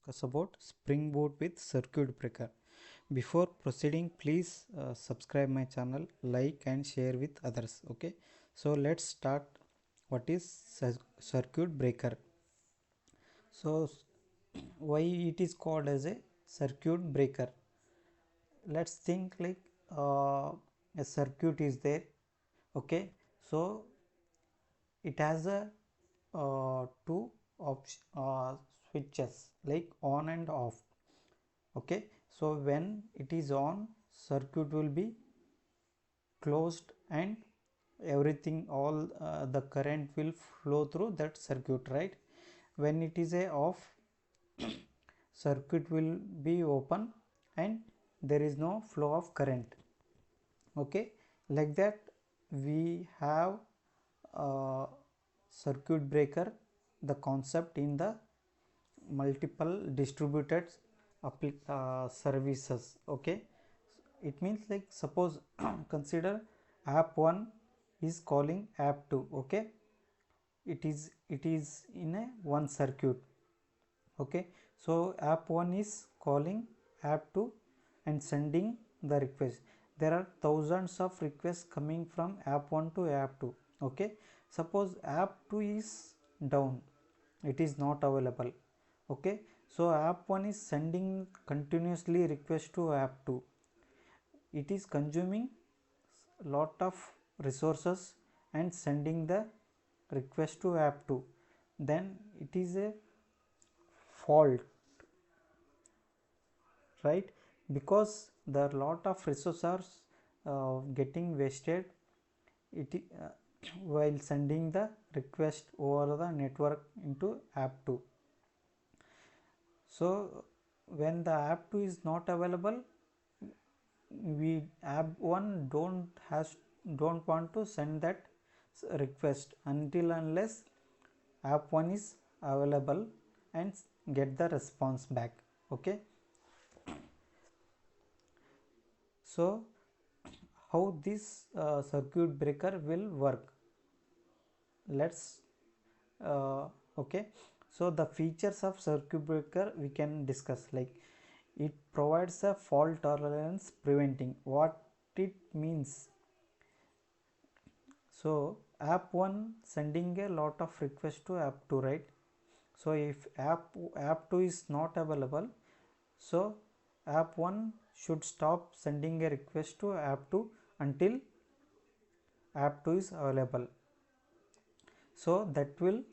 discuss about Spring Boot with CircuitBreaker. Before proceeding, please subscribe my channel, like and share with others. Okay, so let's start. What is circuit breaker? So why it is called as a circuit breaker? Let's think like a circuit is there. Okay, so it has a two switches like on and off. Okay, so when it is on, circuit will be closed and everything, all the current will flow through that circuit, right? When it is a off, circuit will be open and there is no flow of current. Okay, like that we have circuit breaker, the concept in the multiple distributed services. Okay, it means like suppose consider app 1 is calling app 2. Okay, it is in a one circuit. Okay, so app 1 is calling app 2 and sending the request. There are thousands of requests coming from app 1 to app 2. Okay, suppose app 2 is down, it is not available. Okay, so app 1 is sending continuously request to app 2. It is consuming lot of resources and sending the request to app 2. Then it is a fault, right? Because the lot of resources are getting wasted while sending the request over the network into app 2. So when the app 2 is not available, we app 1 don't want to send that request until unless app 1 is available and get the response back. Okay, so how this circuit breaker will work, let's okay, so the features of circuit breaker we can discuss. Like, it provides a fault tolerance preventing. What it means, so app 1 sending a lot of requests to app 2, right? So if app 2 is not available, so app 1 should stop sending a request to app 2 until app 2 is available. So that will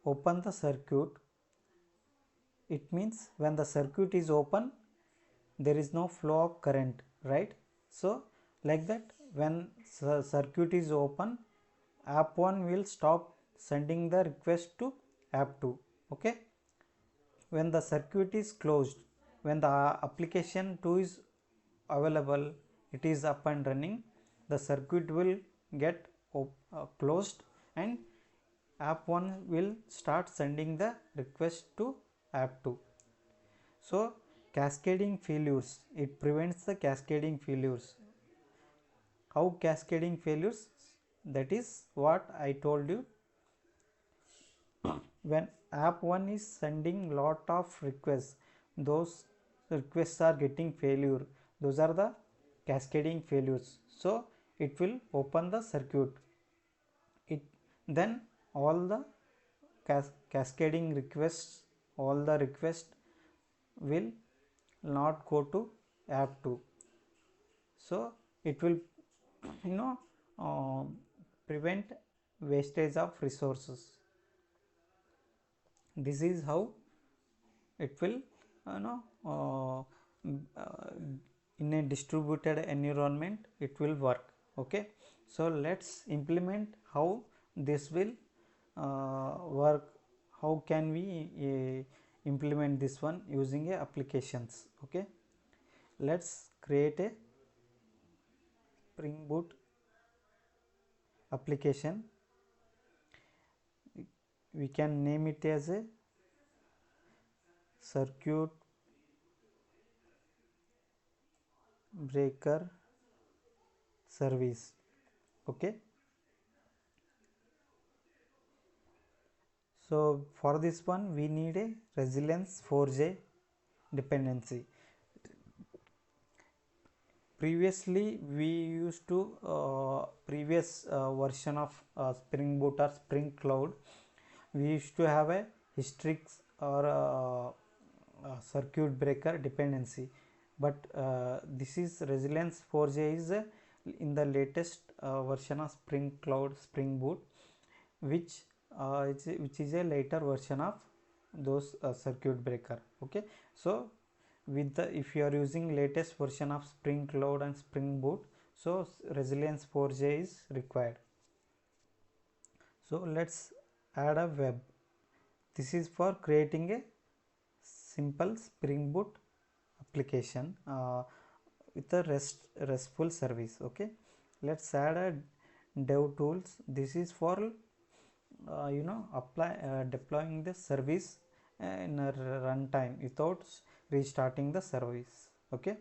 open the circuit. It means when the circuit is open, there is no flow of current, right? So like that, when circuit is open, app 1 will stop sending the request to app 2. Okay, when the circuit is closed, when the application 2 is available, it is up and running, the circuit will get closed and app 1 will start sending the request to app 2. So cascading failures, it prevents the cascading failures. How cascading failures? That is what I told you. When app 1 is sending lot of requests, those requests are getting failure, those are the cascading failures. So it will open the circuit. It then all the cascading requests, all the requests will not go to app 2. So it will prevent wastage of resources. This is how it will in a distributed environment it will work. Okay, so let's implement how this will work. How can we implement this one using applications? Okay, let's create a Spring Boot application. We can name it as a circuit breaker service. Okay, So for this one we need a resilience 4j dependency. Previously we used to previous version of Spring Boot or Spring Cloud, we used to have a Hystrix or circuit breaker dependency, but this is resilience 4j is in the latest version of Spring Cloud Spring Boot, which is a later version of those circuit breaker. Okay, so with the if you are using latest version of Spring Cloud and Spring Boot, so resilience 4j is required. So let's add a web. This is for creating a simple Spring Boot application with a RESTful service. Okay, let's add a dev tools. This is for deploying the service in a runtime without restarting the service. Okay,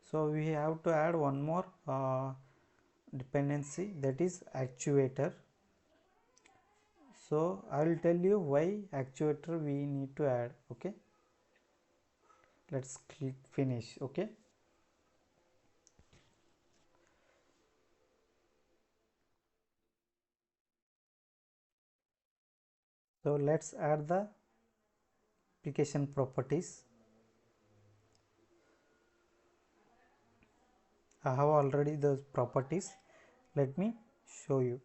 so we have to add one more dependency, that is actuator. So I will tell you why actuator we need to add. Okay, let's click finish. Okay, so let's add the application properties. I have already those properties. Let me show you,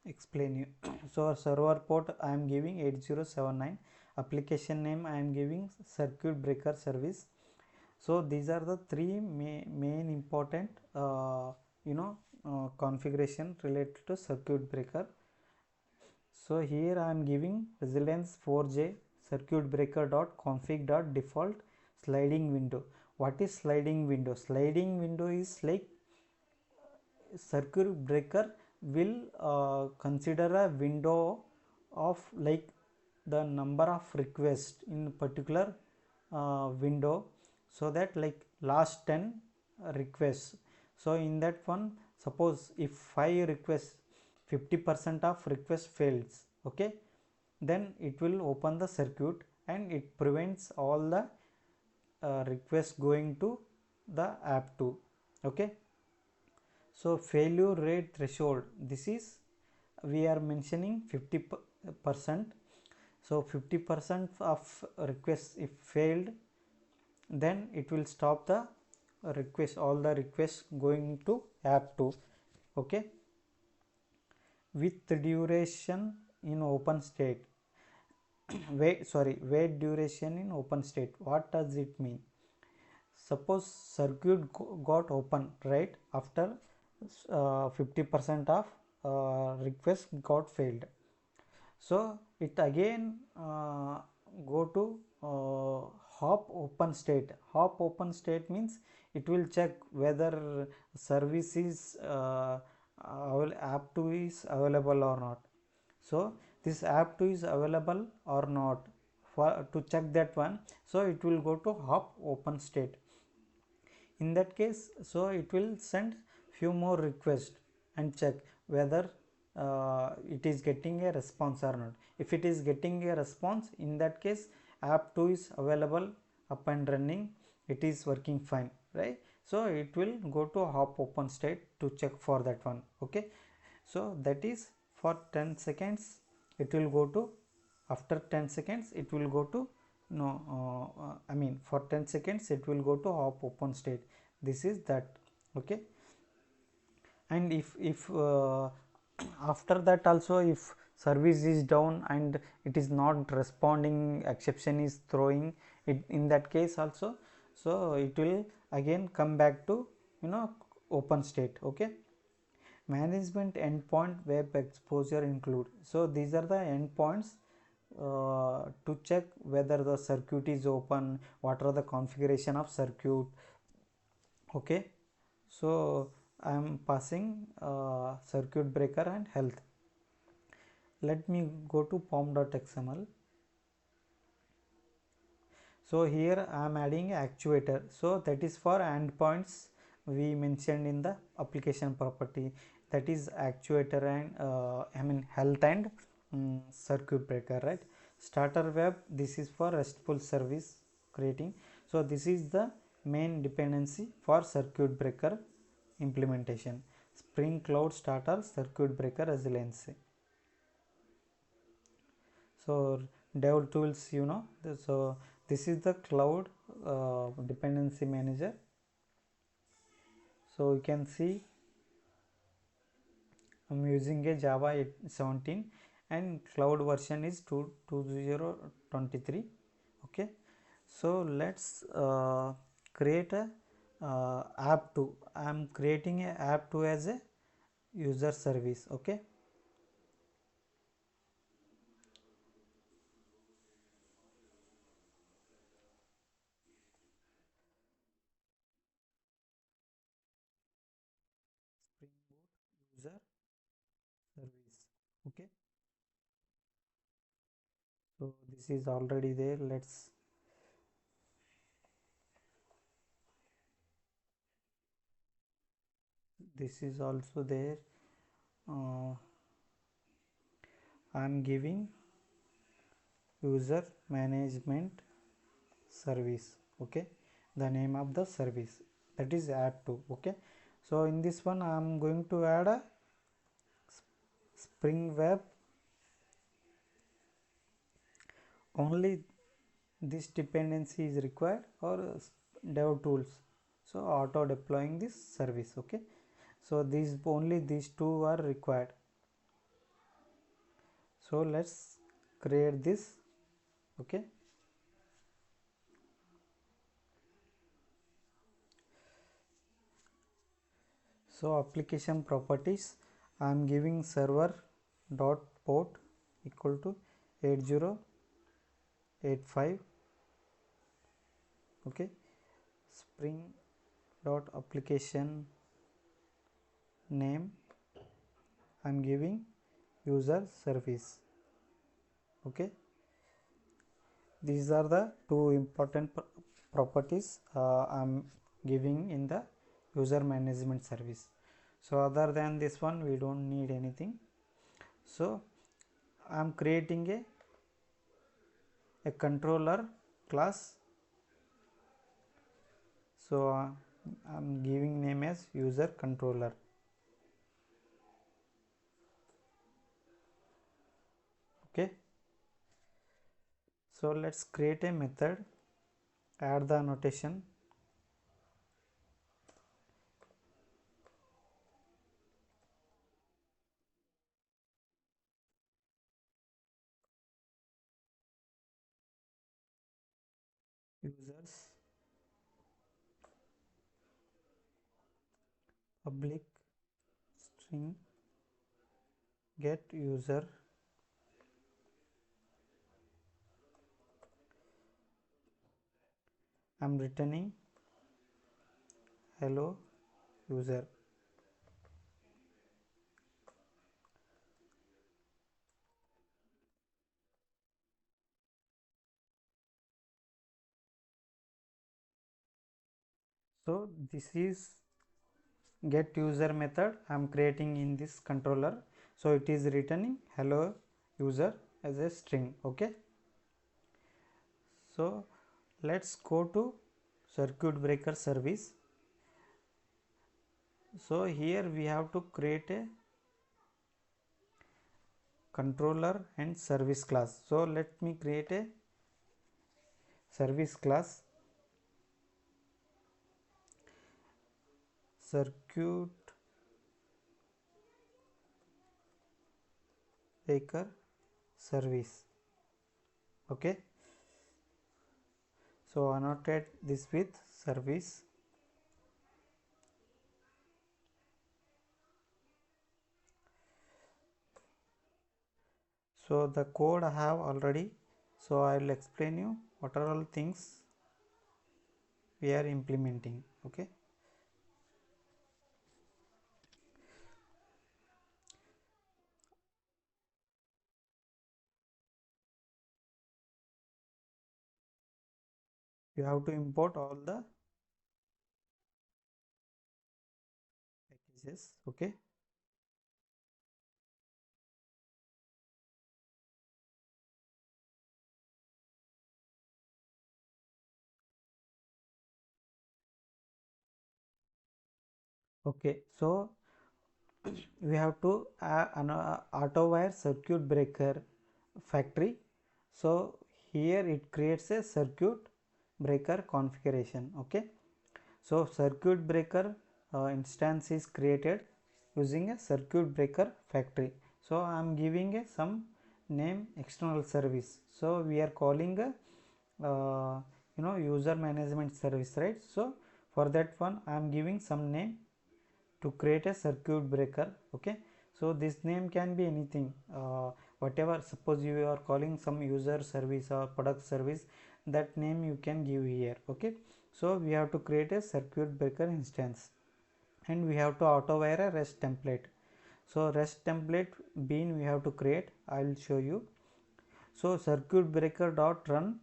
explain you. So server port I am giving 8079, application name I am giving circuit breaker service. So these are the three main important configuration related to circuit breaker. So here I am giving resilience 4j circuit breaker dot config dot default sliding window. What is sliding window? Sliding window is like circuit breaker will consider a window of like the number of requests in particular window, so that like last 10 requests. So in that one, suppose if 5 requests, 50% of request fails, okay, then it will open the circuit and it prevents all the requests going to the app2. Okay, so failure rate threshold, this is we are mentioning 50%. So 50% of requests if failed, then it will stop the request, all the requests going to app2. Okay, with duration in open state. Wait duration in open state, what does it mean? Suppose circuit got open right after 50% of requests got failed, so it again go to hop open state. Hop open state means it will check whether service is app2 is available or not. So this app2 is available or not, for to check that one, so it will go to hop open state. In that case, so it will send few more requests and check whether it is getting a response or not. If it is getting a response, in that case app2 is available, up and running, it is working fine, right? So it will go to hop open state to check for that one. Okay, so that is for 10 seconds it will go to, after 10 seconds it will go to for 10 seconds it will go to hop open state. This is that. Okay, and if after that also if service is down and it is not responding, exception is throwing it, in that case also, so it will again come back to open state. Okay, management endpoint web exposure include. So these are the endpoints to check whether the circuit is open, what are the configuration of circuit. Okay, so I am passing circuit breaker and health. Let me go to pom.xml. So here I am adding actuator, so that is for endpoints we mentioned in the application property. that is actuator and health and circuit breaker, right? Starter web, this is for RESTful service creating. So this is the main dependency for circuit breaker implementation. Spring Cloud Starter Circuit Breaker Resiliency. So dev tools, so this is the cloud dependency manager. So you can see I'm using a Java 17 and cloud version is 2023. Okay, so let's create a app 2. I am creating a app 2 as a user service. Okay, Spring Boot user service. Okay, so this is already there. This is also there. I am giving user management service. Okay, the name of the service, that is app 2. Okay, so in this one I am going to add a Spring Web. Only this dependency is required, or dev tools, so auto deploying this service. Okay, so these two are required. So let's create this. Okay, so application properties, I am giving server dot port equal to 8085. Okay, spring dot application name, I am giving user service. Okay, these are the two important properties I am giving in the user management service. So other than this one we don't need anything. So I am creating a controller class. So I am giving name as user controller. Okay, so let's create a method, add the annotation. Users public string get user, I am returning hello user. So this is get user method I am creating in this controller. So it is returning hello user as a string. Okay, so let's go to circuit breaker service. So here we have to create a controller and service class. So let me create a service class, circuit breaker service. Okay, so annotate this with service. So the code I have already, so I will explain you what are all things we are implementing. Okay, you have to import all the packages. Okay, Okay, so we have to an auto wire circuit breaker factory. So here it creates a circuit breaker configuration. Okay, so circuit breaker instance is created using a circuit breaker factory. So I am giving a some name external service. So we are calling a user management service, right? So for that one I am giving some name to create a circuit breaker. Okay, so this name can be anything, whatever. Suppose you are calling some user service or product service, that name you can give here. Okay, so we have to create a circuit breaker instance, and we have to auto wire a rest template. So rest template bean we have to create. I will show you. So circuit breaker dot run,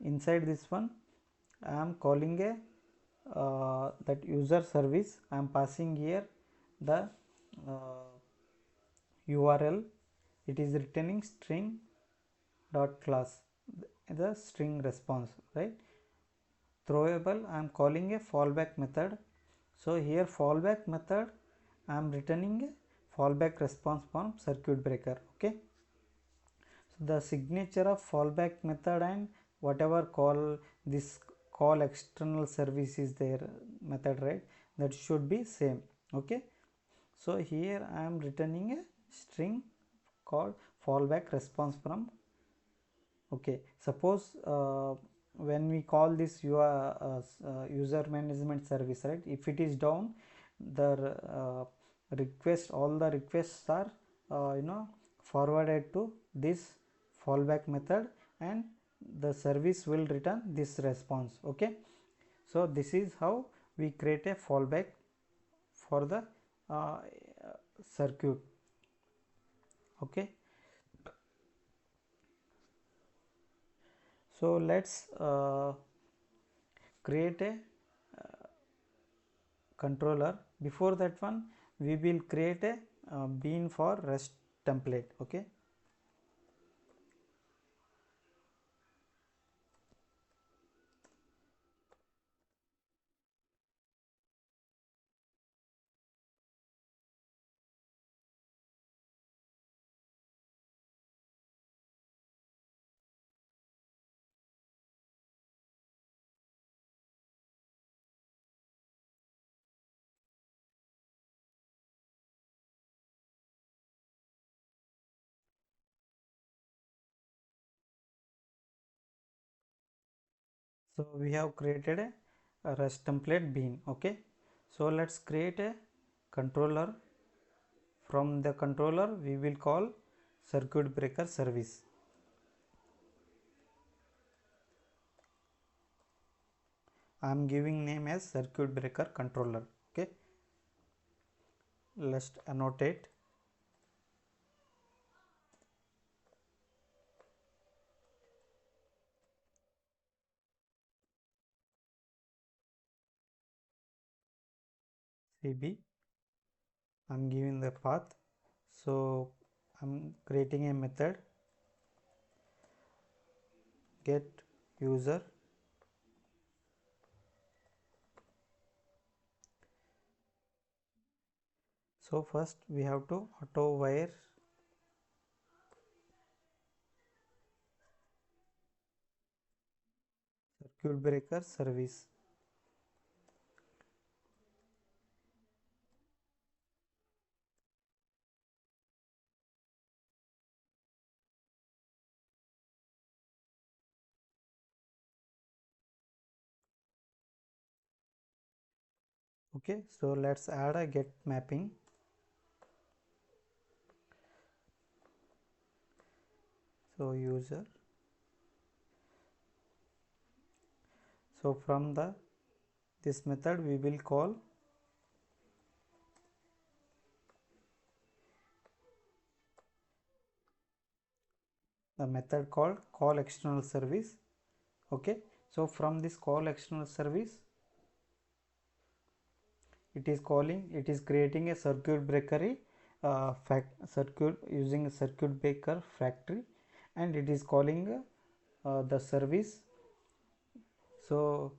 inside this one I am calling a that user service. I am passing here the URL. It is returning string dot class, the string response, right? Throwable, I am calling a fallback method. So here fallback method I am returning a fallback response from circuit breaker. Okay, so the signature of fallback method and whatever call this call external service is there method, right? That should be same. Okay, so here I am returning a string called fallback response from. Okay, suppose when we call this your user management service, right? If it is down, the request, all the requests are forwarded to this fallback method, and the service will return this response. Okay, so this is how we create a fallback for the uh, circuit. Okay, so let's create a controller. Before that one we will create a bean for rest template. Okay, so we have created a rest template bean. Okay, so let's create a controller. From the controller we will call circuit breaker service. I am giving name as circuit breaker controller. Okay, let's annotate. CB, I am giving the path. So I am creating a method get user. So first we have to auto wire circuit breaker service. Okay, so let's add a get mapping. So user, so from the this method we will call the method called call external service. Okay, so from this call external service it is creating a circuit breaker circuit using a circuit breaker factory, and it is calling the service. So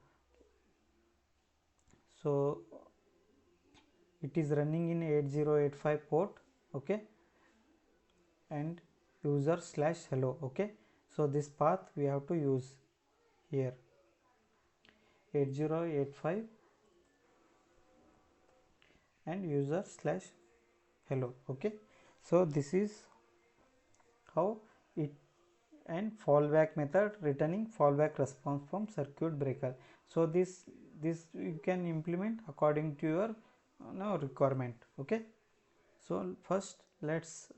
it is running in 8085 port, okay, and user slash hello, okay. So this path we have to use here, 8085 and user slash hello, okay. So this is how it, and fallback method returning fallback response from circuit breaker. So this you can implement according to your requirement, okay. So first let's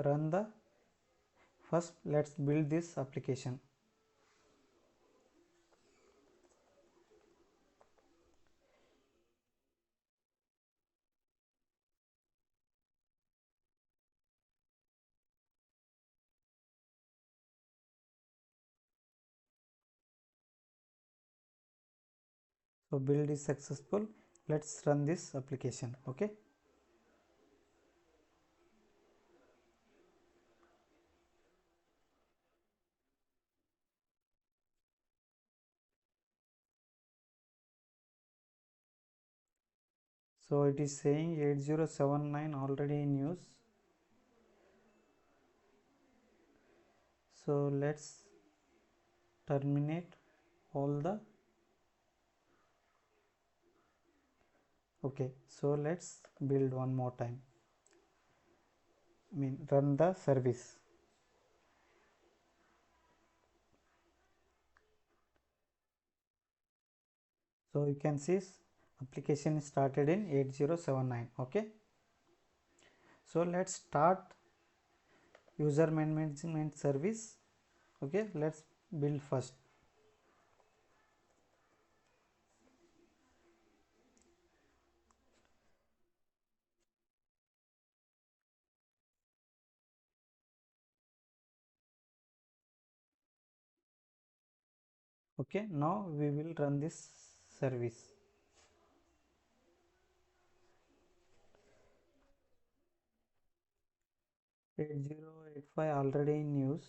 run the let's build this application. So build is successful. Let's run this application, okay. So it is saying 8079 already in use. So let's terminate all the, okay. So let's build one more time, run the service. So you can see application started in 8079, okay. So let's start user management service, okay. Let's build first. Okay, now we will run this service. Eight zero 85 already in use.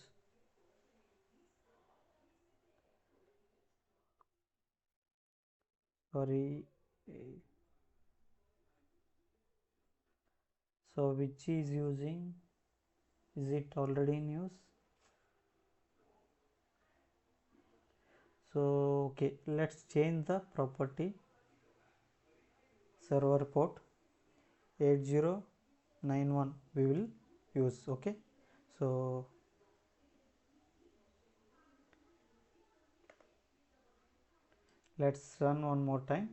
Sorry, so which is using, is it already in use? So okay, let's change the property. Server port 8091 we will use, okay. So let's run one more time.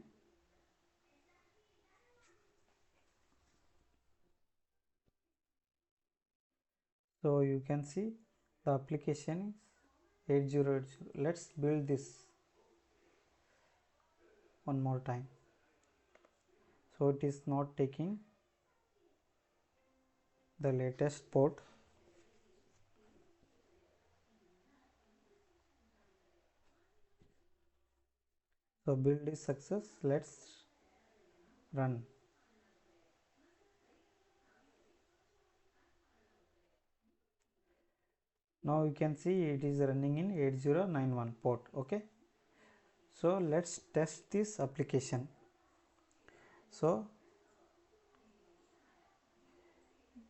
So you can see the application is 8080. Let's build this one more time. So it is not taking the latest port. So build is success. Let's run. Now you can see it is running in 8091 port, okay. So let's test this application. So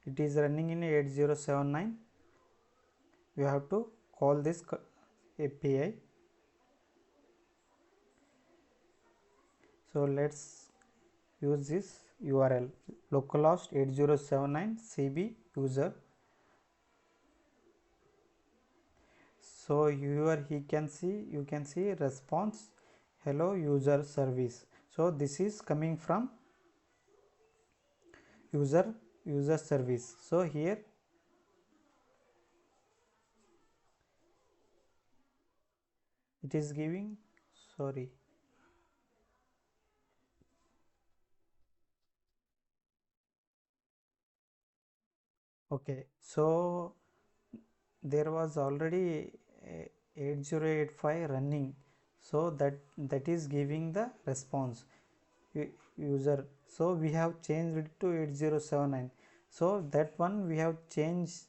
it is running in 8079. We have to call this API. So let's use this URL localhost 8079 cb user. So here you can see response hello user service. So this is coming from user service. So here it is giving, sorry, okay. So there was already 8085 running, so that is giving the response user. So we have changed it to 8079. So that one we have changed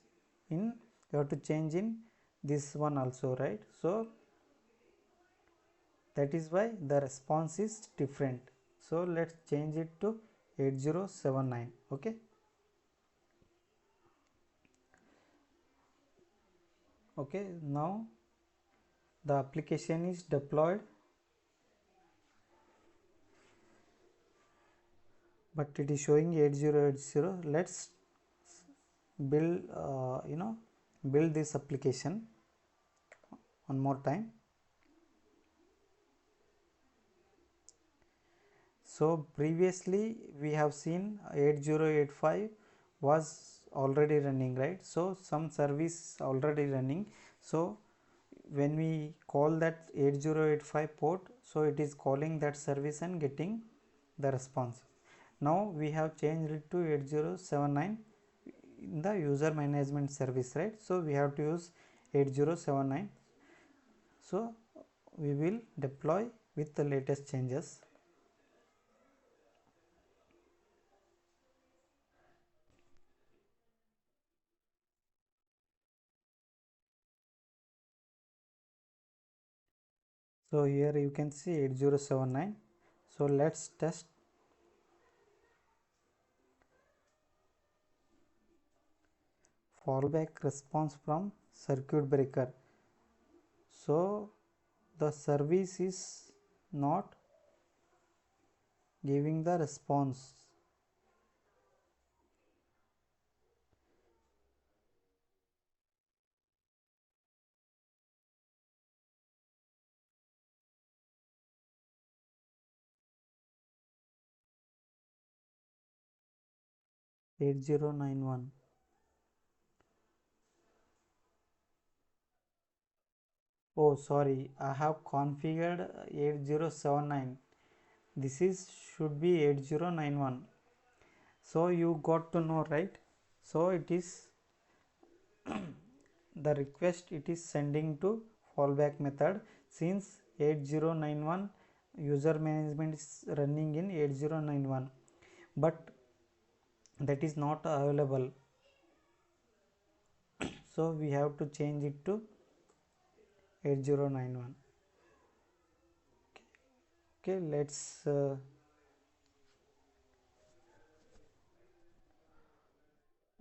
in, you have to change in this one also, right? So that is why the response is different. So let's change it to 8079. Okay. Okay, now the application is deployed, but it is showing 8080. Let's build build this application one more time. So previously we have seen 8085 was already running, right? So some service already running. So when we call that 8085 port, so it is calling that service and getting the response. Now we have changed it to 8079 in the user management service, right? So we have to use 8079. So we will deploy with the latest changes. So here you can see 8079. So let's test. Fallback response from circuit breaker. So the service is not giving the response. Eight zero nine one. Oh, sorry, I have configured 8079. This is should be 8091. So you got to know, right? So it is the request it is sending to fallback method, since 8091 user management is running in 8091, but that is not available. So we have to change it to 8091. Okay, let's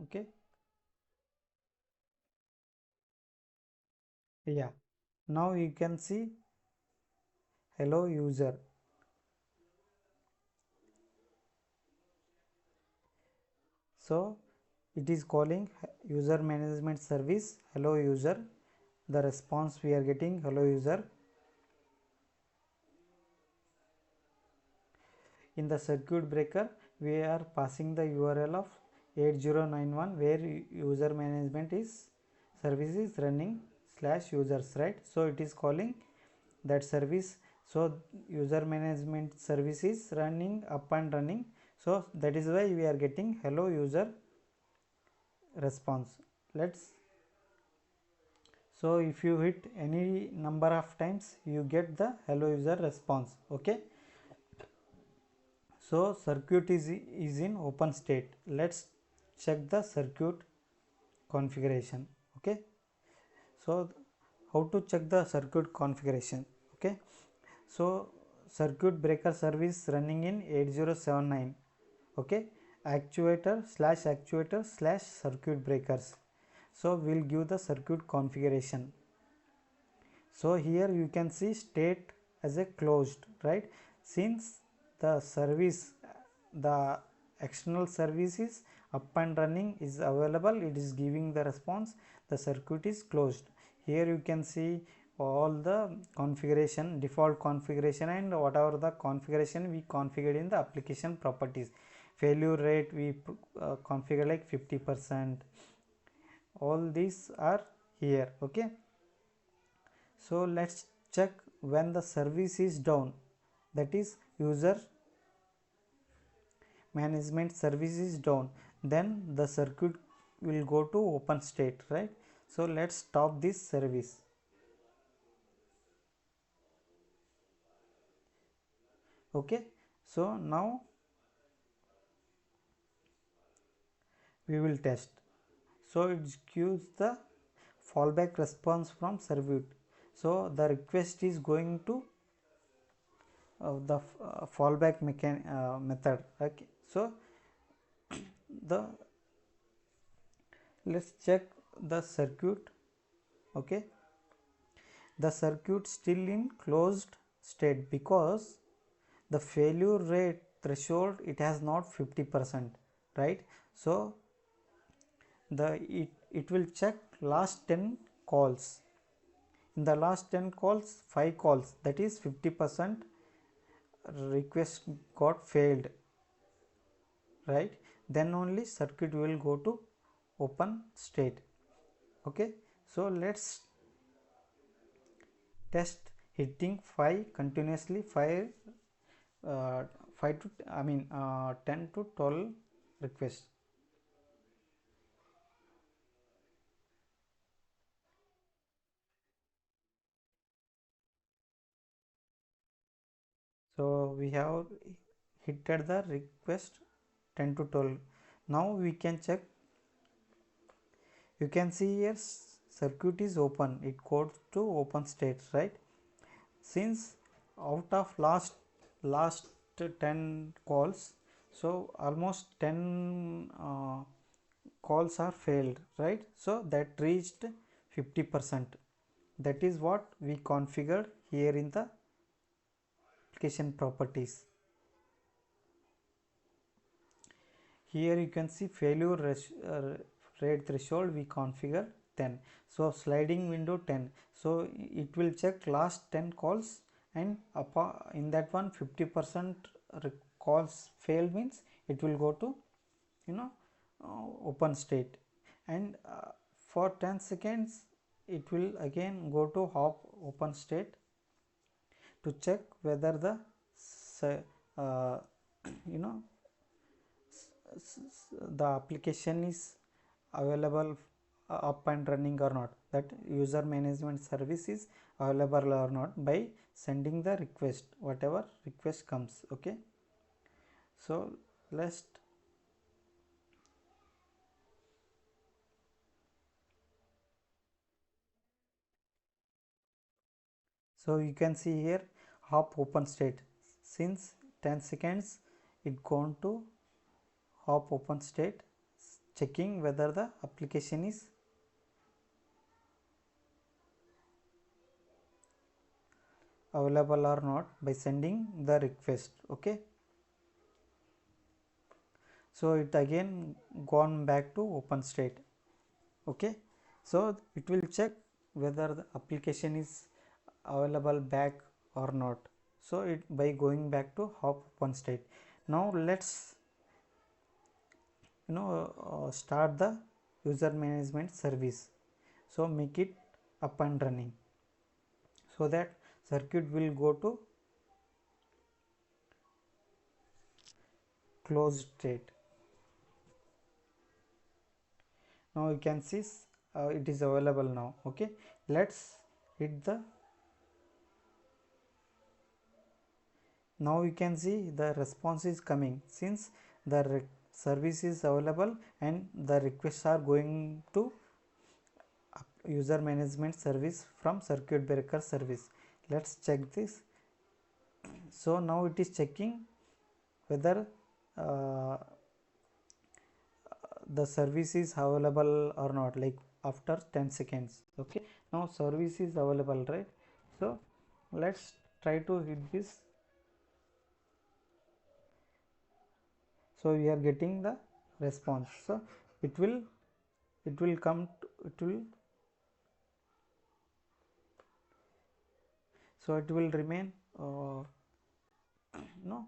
okay, yeah, now you can see hello user. So it is calling user management service hello user. The response we are getting hello user. In the circuit breaker we are passing the URL of 8091 where user management is service is running slash users, right? So it is calling that service. So user management service is running up and running, so that is why we are getting hello user response. Let's, so if you hit any number of times you get the hello user response. Okay, so circuit is in open state. Let's check the circuit configuration. Okay, so how to check the circuit configuration? Okay, so circuit breaker service running in 8079. Okay, actuator slash circuit breakers. So we'll give the circuit configuration. So here you can see state as a closed, right? Since the service, the external service is up and running, is available, it is giving the response, the circuit is closed. Here you can see all the configuration, default configuration, and whatever the configuration we configured in the application properties. Failure rate we configure like 50%. All these are here. Okay, so let's check when the service is down, that is user management service is down, then the circuit will go to open state, right? So let's stop this service. Okay, so now we will test. So it gives the fallback response from circuit. So the request is going to the fallback method. Okay, so the let's check the circuit. Okay, the circuit still in closed state because the failure rate threshold it has not 50%, right? So the it will check last 10 calls. In the last 10 calls 5 calls, that is 50% request got failed, right? Then only circuit will go to open state. Okay, so let's test hitting 5 continuously, 5 to 10 to 12 requests. So we have hit the request 10 to 12. Now we can check. You can see here circuit is open, it goes to open state, right? Since out of last 10 calls, so almost 10 calls are failed, right? So that reached 50%. That is what we configured here in the application properties. Here you can see failure rate threshold we configure 10. So sliding window 10. So it will check last 10 calls, and in that one 50% calls failed means it will go to open state, and for 10 seconds it will again go to hop open state to check whether the uh, you know the application is available up and running or not, that user management service is available or not, by sending the request, whatever request comes. Okay, so let's so you can see here hop open state. Since 10 seconds it gone to hop open state, checking whether the application is available or not by sending the request. Okay, so it again gone back to open state. Okay, so it will check whether the application is available back or not, so it by going back to hop open state. Now let's start the user management service. So make it up and running, so that circuit will go to closed state. Now you can see it is available now. Okay, let's hit the. Now you can see the response is coming, since the service is available and the requests are going to user management service from CircuitBreaker service. Let's check this. So now it is checking whether the service is available or not, like after 10 seconds. Okay, now service is available, right? So let's try to hit this. So we are getting the response. So it will come to, it will so it will remain no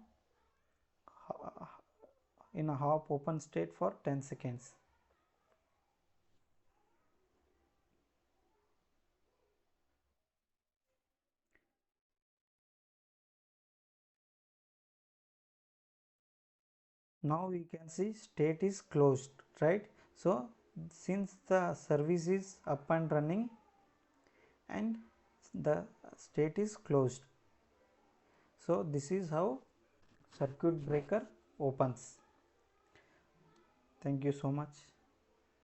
in a hop open state for 10 seconds. Now we can see state is closed, right? So since the service is up and running and the state is closed, so this is how circuit breaker opens. Thank you so much.